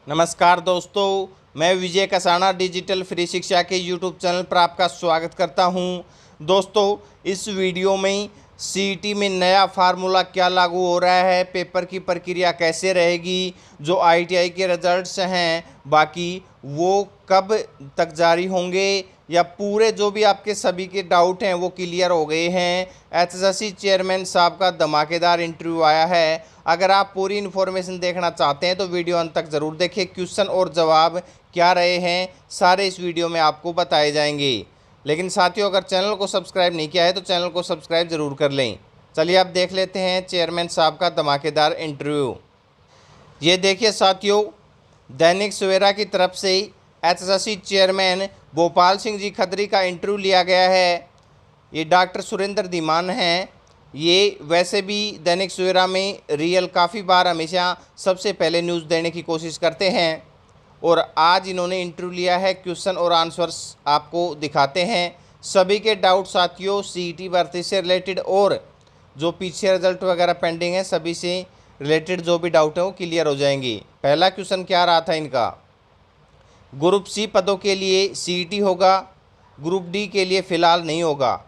नमस्कार दोस्तों, मैं विजय कसाना डिजिटल फ्री शिक्षा के यूट्यूब चैनल पर आपका स्वागत करता हूं। दोस्तों, इस वीडियो में सीईटी में नया फार्मूला क्या लागू हो रहा है, पेपर की प्रक्रिया कैसे रहेगी, जो आईटीआई के रिजल्ट्स हैं बाकी वो कब तक जारी होंगे, या पूरे जो भी आपके सभी के डाउट हैं वो क्लियर हो गए हैं। एचएसएससी चेयरमैन साहब का धमाकेदार इंटरव्यू आया है। अगर आप पूरी इन्फॉर्मेशन देखना चाहते हैं तो वीडियो अंत तक ज़रूर देखें। क्वेश्चन और जवाब क्या रहे हैं सारे इस वीडियो में आपको बताए जाएंगे। लेकिन साथियों, अगर चैनल को सब्सक्राइब नहीं किया है तो चैनल को सब्सक्राइब ज़रूर कर लें। चलिए आप देख लेते हैं चेयरमैन साहब का धमाकेदार इंटरव्यू। ये देखिए साथियों, दैनिक सवेरा की तरफ से एचएसएससी चेयरमैन भोपाल सिंह जी खत्री का इंटरव्यू लिया गया है। ये डॉक्टर सुरेंद्र धीमान हैं। ये वैसे भी दैनिक सवेरा में रियल काफ़ी बार हमेशा सबसे पहले न्यूज़ देने की कोशिश करते हैं, और आज इन्होंने इंटरव्यू लिया है। क्वेश्चन और आंसर्स आपको दिखाते हैं। सभी के डाउट साथियों सीईटी भर्ती से रिलेटेड और जो पीछे रिजल्ट वगैरह पेंडिंग है सभी से रिलेटेड जो भी डाउट है वो क्लियर हो जाएंगी। पहला क्वेश्चन क्या रहा था इनका, ग्रुप सी पदों के लिए सीईटी होगा, ग्रुप डी के लिए फ़िलहाल नहीं होगा।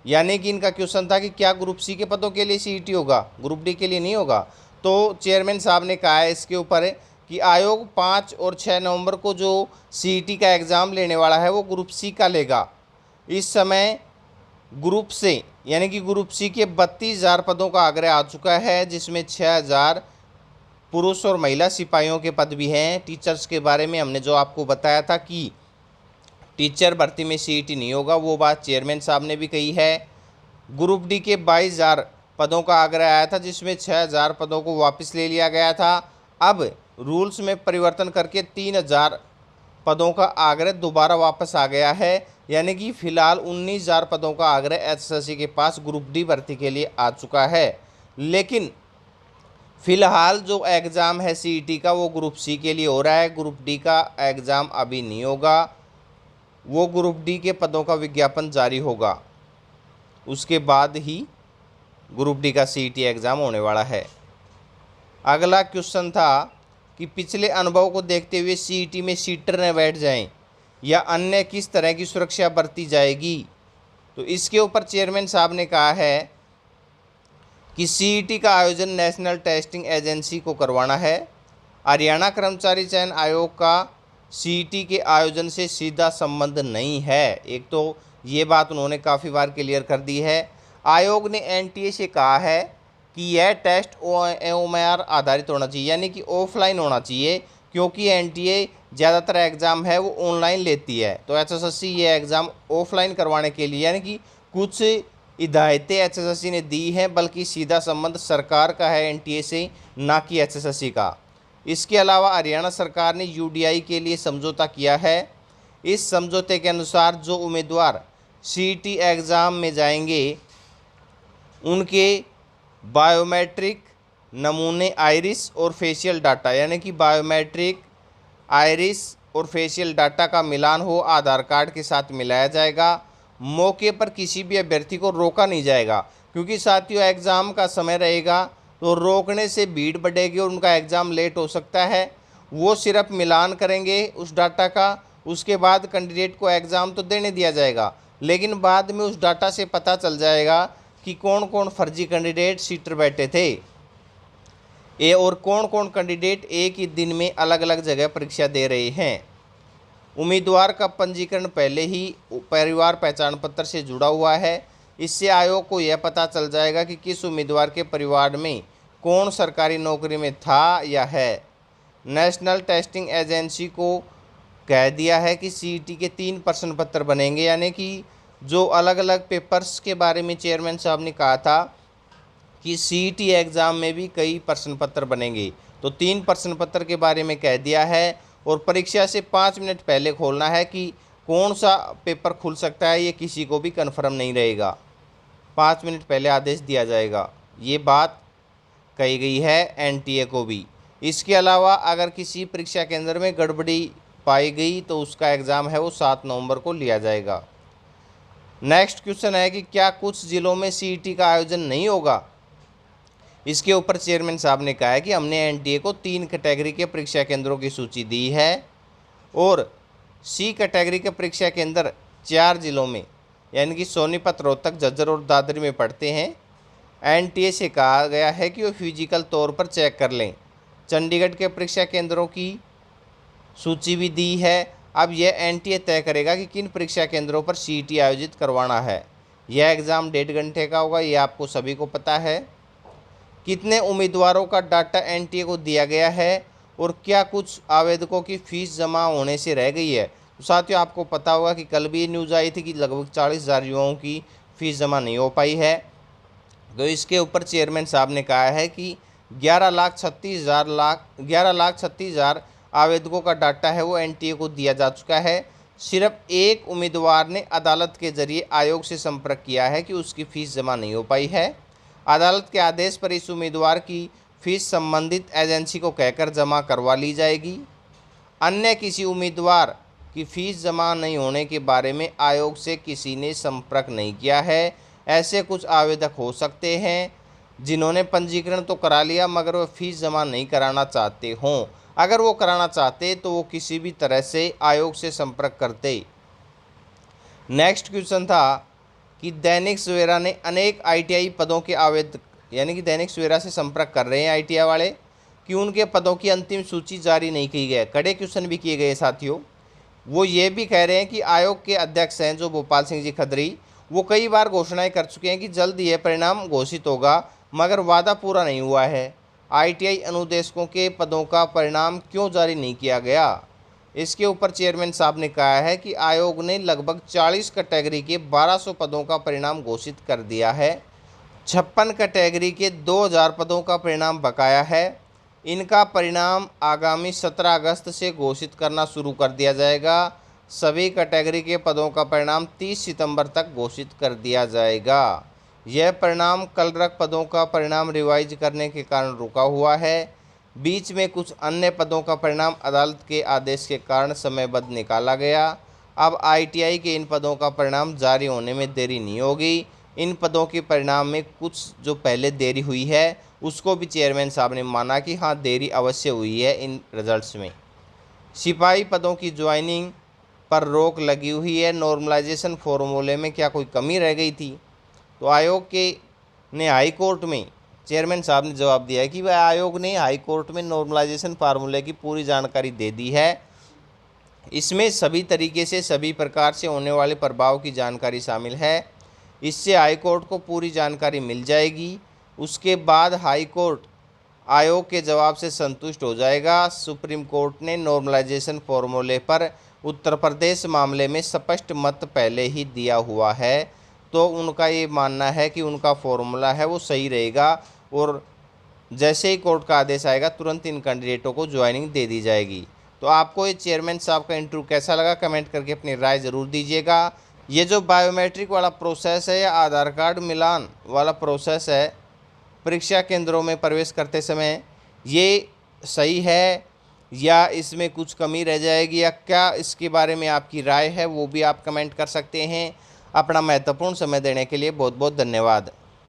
यानी कि इनका क्वेश्चन था कि क्या ग्रुप सी के पदों के लिए सीईटी होगा, ग्रुप डी के लिए नहीं होगा। तो चेयरमैन साहब ने कहा है इसके ऊपर कि आयोग 5 और 6 नवंबर को जो सीईटी का एग्ज़ाम लेने वाला है वो ग्रुप सी का लेगा। इस समय ग्रुप से यानी कि ग्रुप सी के 32,000 पदों का आग्रह आ चुका है, जिसमें 6,000 पुरुष और महिला सिपाहियों के पद भी हैं। टीचर्स के बारे में हमने जो आपको बताया था कि टीचर भर्ती में सीईटी नहीं होगा, वो बात चेयरमैन साहब ने भी कही है। ग्रुप डी के 22,000 पदों का आग्रह आया था, जिसमें 6,000 पदों को वापस ले लिया गया था। अब रूल्स में परिवर्तन करके 3,000 पदों का आग्रह दोबारा वापस आ गया है। यानी कि फ़िलहाल 19,000 पदों का आग्रह एचएसएससी के पास ग्रुप डी भर्ती के लिए आ चुका है। लेकिन फ़िलहाल जो एग्ज़ाम है सीईटी का वो ग्रुप सी के लिए हो रहा है, ग्रुप डी का एग्ज़ाम अभी नहीं होगा। वो ग्रुप डी के पदों का विज्ञापन जारी होगा, उसके बाद ही ग्रुप डी का सीईटी एग्ज़ाम होने वाला है। अगला क्वेश्चन था कि पिछले अनुभव को देखते हुए सीईटी में सीटर न बैठ जाएं या अन्य किस तरह की सुरक्षा बरती जाएगी। तो इसके ऊपर चेयरमैन साहब ने कहा है कि सीईटी का आयोजन नेशनल टेस्टिंग एजेंसी को करवाना है। हरियाणा कर्मचारी चयन आयोग का सीईटी के आयोजन से सीधा संबंध नहीं है। एक तो ये बात उन्होंने काफ़ी बार क्लियर कर दी है। आयोग ने एनटीए से कहा है कि यह टेस्ट ओएमआर आधारित होना चाहिए, यानी कि ऑफलाइन होना चाहिए, क्योंकि एनटीए ज़्यादातर एग्ज़ाम है वो ऑनलाइन लेती है। तो एचएसएससी ये एग्ज़ाम ऑफलाइन करवाने के लिए, यानी कि कुछ हिदायतें एचएसएससी ने दी हैं, बल्कि सीधा संबंध सरकार का है एनटीए से, ना कि एचएसएससी का। इसके अलावा हरियाणा सरकार ने यूडीआई के लिए समझौता किया है। इस समझौते के अनुसार जो उम्मीदवार सीईटी एग्ज़ाम में जाएंगे उनके बायोमेट्रिक नमूने आइरिस और फेशियल डाटा, यानी कि बायोमेट्रिक आइरिस और फेशियल डाटा का मिलान हो आधार कार्ड के साथ मिलाया जाएगा। मौके पर किसी भी अभ्यर्थी को रोका नहीं जाएगा, क्योंकि साथियों एग्ज़ाम का समय रहेगा तो रोकने से भीड़ बढ़ेगी और उनका एग्ज़ाम लेट हो सकता है। वो सिर्फ मिलान करेंगे उस डाटा का, उसके बाद कैंडिडेट को एग्ज़ाम तो देने दिया जाएगा, लेकिन बाद में उस डाटा से पता चल जाएगा कि कौन कौन फर्जी कैंडिडेट सीटर बैठे थे और कौन कौन कैंडिडेट एक ही दिन में अलग अलग जगह परीक्षा दे रहे हैं। उम्मीदवार का पंजीकरण पहले ही परिवार पहचान पत्र से जुड़ा हुआ है। इससे आयोग को यह पता चल जाएगा कि किस उम्मीदवार के परिवार में कौन सरकारी नौकरी में था या है। नेशनल टेस्टिंग एजेंसी को कह दिया है कि सीईटी के 3 प्रश्न पत्र बनेंगे, यानी कि जो अलग अलग पेपर्स के बारे में चेयरमैन साहब ने कहा था कि सीईटी एग्ज़ाम में भी कई प्रश्न पत्र बनेंगे, तो 3 प्रश्न पत्र के बारे में कह दिया है। और परीक्षा से 5 मिनट पहले खोलना है कि कौन सा पेपर खुल सकता है, ये किसी को भी कन्फर्म नहीं रहेगा, 5 मिनट पहले आदेश दिया जाएगा। ये बात कही गई है एनटीए को भी। इसके अलावा अगर किसी परीक्षा केंद्र में गड़बड़ी पाई गई तो उसका एग्ज़ाम है वो 7 नवंबर को लिया जाएगा। नेक्स्ट क्वेश्चन है कि क्या कुछ ज़िलों में सीईटी का आयोजन नहीं होगा। इसके ऊपर चेयरमैन साहब ने कहा है कि हमने एनटीए को 3 कैटेगरी के परीक्षा केंद्रों की सूची दी है और सी कैटेगरी के परीक्षा केंद्र 4 जिलों में यानी कि सोनीपत, रोहतक, झज्जर और दादरी में पड़ते हैं। एनटीए से कहा गया है कि वो फिजिकल तौर पर चेक कर लें। चंडीगढ़ के परीक्षा केंद्रों की सूची भी दी है। अब यह एनटीए तय करेगा कि किन परीक्षा केंद्रों पर सीईटी आयोजित करवाना है। यह एग्ज़ाम 1.5 घंटे का होगा, ये आपको सभी को पता है। कितने उम्मीदवारों का डाटा एनटीए को दिया गया है और क्या कुछ आवेदकों की फ़ीस जमा होने से रह गई है। तो साथियों, आपको पता होगा कि कल भी ये न्यूज़ आई थी कि लगभग 40,000 युवाओं की फ़ीस जमा नहीं हो पाई है। तो इसके ऊपर चेयरमैन साहब ने कहा है कि 11,36,000 आवेदकों का डाटा है वो एनटीए को दिया जा चुका है। सिर्फ एक उम्मीदवार ने अदालत के जरिए आयोग से संपर्क किया है कि उसकी फ़ीस जमा नहीं हो पाई है। अदालत के आदेश पर इस उम्मीदवार की फ़ीस संबंधित एजेंसी को कहकर जमा करवा ली जाएगी। अन्य किसी उम्मीदवार की फ़ीस जमा नहीं होने के बारे में आयोग से किसी ने संपर्क नहीं किया है। ऐसे कुछ आवेदक हो सकते हैं जिन्होंने पंजीकरण तो करा लिया मगर वो फ़ीस जमा नहीं कराना चाहते हों। अगर वो कराना चाहते तो वो किसी भी तरह से आयोग से संपर्क करते। नेक्स्ट क्वेश्चन था कि दैनिक सवेरा ने अनेक आईटीआई पदों के आवेदक यानी कि दैनिक सवेरा से संपर्क कर रहे हैं आईटीआई वाले कि उनके पदों की अंतिम सूची जारी नहीं की गई। कड़े क्वेश्चन भी किए गए साथियों। वो ये भी कह रहे हैं कि आयोग के अध्यक्ष हैं जो भोपाल सिंह जी खदरी, वो कई बार घोषणाएं कर चुके हैं कि जल्द यह परिणाम घोषित होगा मगर वादा पूरा नहीं हुआ है। आईटीआई अनुदेशकों के पदों का परिणाम क्यों जारी नहीं किया गया। इसके ऊपर चेयरमैन साहब ने कहा है कि आयोग ने लगभग 40 कैटेगरी के 1200 पदों का परिणाम घोषित कर दिया है। 56 कैटेगरी के 2000 पदों का परिणाम बकाया है। इनका परिणाम आगामी 17 अगस्त से घोषित करना शुरू कर दिया जाएगा। सभी कैटेगरी के पदों का परिणाम 30 सितंबर तक घोषित कर दिया जाएगा। यह परिणाम कलरक पदों का परिणाम रिवाइज करने के कारण रुका हुआ है। बीच में कुछ अन्य पदों का परिणाम अदालत के आदेश के कारण समयबद्ध निकाला गया। अब आईटीआई के इन पदों का परिणाम जारी होने में देरी नहीं होगी। इन पदों के परिणाम में कुछ जो पहले देरी हुई है उसको भी चेयरमैन साहब ने माना कि हाँ देरी अवश्य हुई है इन रिजल्ट्स में। सिपाही पदों की ज्वाइनिंग पर रोक लगी हुई है। नॉर्मलाइजेशन फॉर्मूले में क्या कोई कमी रह गई थी। तो आयोग के ने हाई कोर्ट में चेयरमैन साहब ने जवाब दिया है कि वह आयोग ने हाई कोर्ट में नॉर्मलाइजेशन फार्मूले की पूरी जानकारी दे दी है। इसमें सभी तरीके से सभी प्रकार से होने वाले प्रभाव की जानकारी शामिल है। इससे हाई कोर्ट को पूरी जानकारी मिल जाएगी। उसके बाद हाई कोर्ट आयोग के जवाब से संतुष्ट हो जाएगा। सुप्रीम कोर्ट ने नॉर्मलाइजेशन फार्मूले पर उत्तर प्रदेश मामले में स्पष्ट मत पहले ही दिया हुआ है। तो उनका ये मानना है कि उनका फॉर्मूला है वो सही रहेगा और जैसे ही कोर्ट का आदेश आएगा तुरंत इन कैंडिडेटों को ज्वाइनिंग दे दी जाएगी। तो आपको ये चेयरमैन साहब का इंटरव्यू कैसा लगा कमेंट करके अपनी राय ज़रूर दीजिएगा। ये जो बायोमेट्रिक वाला प्रोसेस है या आधार कार्ड मिलान वाला प्रोसेस है परीक्षा केंद्रों में प्रवेश करते समय, ये सही है या इसमें कुछ कमी रह जाएगी या क्या, इसके बारे में आपकी राय है वो भी आप कमेंट कर सकते हैं। अपना महत्वपूर्ण समय देने के लिए बहुत बहुत धन्यवाद।